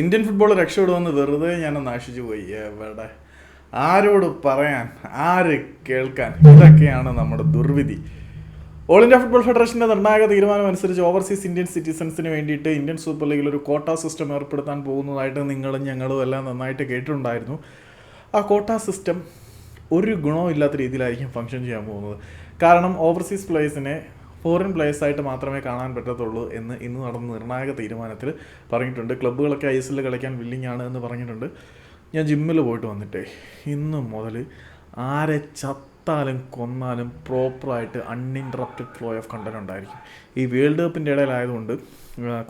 Indian football രക്ഷപ്പെടുമെന്ന് വെറുതെ ഞാൻ നാശിച്ചു പോയി. എവിടെ, ആരോട് പറയാൻ, ആര് കേൾക്കാൻ? ഇതൊക്കെയാണ് നമ്മുടെ ദുർവിധി. ഓൾ ഇന്ത്യ ഫുട്ബോൾ ഫെഡറേഷൻ്റെ നിർണായക തീരുമാനം അനുസരിച്ച് ഓവർസീസ് ഇന്ത്യൻ സിറ്റിസൺസിന് വേണ്ടിയിട്ട് ഇന്ത്യൻ സൂപ്പർ ലീഗിൽ ഒരു കോട്ട സിസ്റ്റം ഏർപ്പെടുത്താൻ പോകുന്നതായിട്ട് നിങ്ങളും ഞങ്ങളും എല്ലാം നന്നായിട്ട് കേട്ടിട്ടുണ്ടായിരുന്നു. ആ കോട്ട സിസ്റ്റം ഒരു ഗുണവും ഇല്ലാത്ത രീതിയിലായിരിക്കും ഫങ്ഷൻ ചെയ്യാൻ പോകുന്നത്. കാരണം ഓവർസീസ് പ്ലേയേഴ്സിനെ ഫോറിൻ പ്ലേയേഴ്സായിട്ട് മാത്രമേ കാണാൻ പറ്റത്തുള്ളൂ എന്ന് ഇന്ന് നടന്ന നിർണായക തീരുമാനത്തിൽ പറഞ്ഞിട്ടുണ്ട്. ക്ലബ്ബുകളൊക്കെ ISL കളിക്കാൻ വില്ലിങ് ആണ് എന്ന് പറഞ്ഞിട്ടുണ്ട്. ഞാൻ ജിമ്മിൽ പോയിട്ട് വന്നിട്ടേ ഇന്ന് മുതൽ ആരെ ചത്താലും കൊന്നാലും പ്രോപ്പറായിട്ട് അൺഇൻറ്ററപ്റ്റഡ് ഫ്ലോ ഓഫ് കണ്ടന്റ് ഉണ്ടായിരിക്കും. ഈ വേൾഡ് കപ്പിൻ്റെ ഇടയിലായതുകൊണ്ട്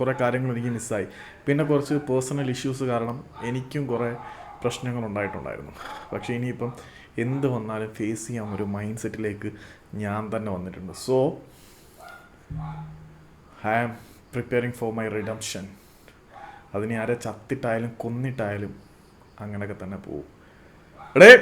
കുറേ കാര്യങ്ങൾ എനിക്ക് മിസ്സായി. പിന്നെ കുറച്ച് പേഴ്സണൽ ഇഷ്യൂസ് കാരണം എനിക്കും കുറേ പ്രശ്നങ്ങളുണ്ടായിട്ടുണ്ടായിരുന്നു. പക്ഷേ ഇനിയിപ്പം എന്ത് വന്നാലും ഫേസ് ചെയ്യാൻ ഒരു മൈൻഡ് സെറ്റിലേക്ക് ഞാൻ തന്നെ വന്നിട്ടുണ്ട്. So I am preparing for my redemption. അതിന് ആരെ ചത്തിട്ടായാലും കൊന്നിട്ടായാലും അങ്ങനെയൊക്കെ തന്നെ പോവും. എടേ,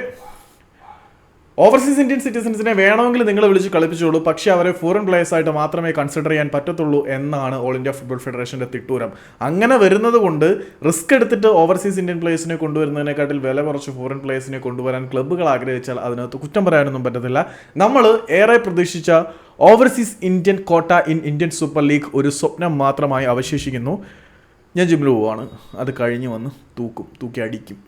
ഓവർസീസ് ഇന്ത്യൻ സിറ്റിസൻസിനെ വേണമെങ്കിൽ നിങ്ങൾ വിളിച്ച് കളിപ്പിച്ചോളൂ, പക്ഷേ അവരെ ഫോറിൻ പ്ലേയേഴ്സായിട്ട് മാത്രമേ കൺസിഡർ ചെയ്യാൻ പറ്റത്തുള്ളൂ എന്നാണ് ഓൾ ഇന്ത്യ ഫുട്ബോൾ ഫെഡറേഷൻ്റെ തിട്ടൂരം. അങ്ങനെ വരുന്നത് കൊണ്ട് റിസ്ക് എടുത്തിട്ട് ഓവർസീസ് ഇന്ത്യൻ പ്ലേയേഴ്സിനെ കൊണ്ടുവരുന്നതിനെക്കാട്ടിൽ വില കുറച്ച് ഫോറിൻ പ്ലേയേഴ്സിനെ കൊണ്ടുവരാൻ ക്ലബ്ബുകൾ ആഗ്രഹിച്ചാൽ അതിനകത്ത് കുറ്റം പറയാനൊന്നും പറ്റത്തില്ല. നമ്മൾ ഏറെ പ്രതീക്ഷിച്ച ഓവർസീസ് ഇന്ത്യൻ കോട്ട ഇൻ ഇന്ത്യൻ സൂപ്പർ ലീഗ് ഒരു സ്വപ്നം മാത്രമായി അവശേഷിക്കുന്നു. ഞാൻ ജിമ്മിൽ പോവാണ്. അത് കഴിഞ്ഞ് വന്ന് തൂക്കി അടിക്കും.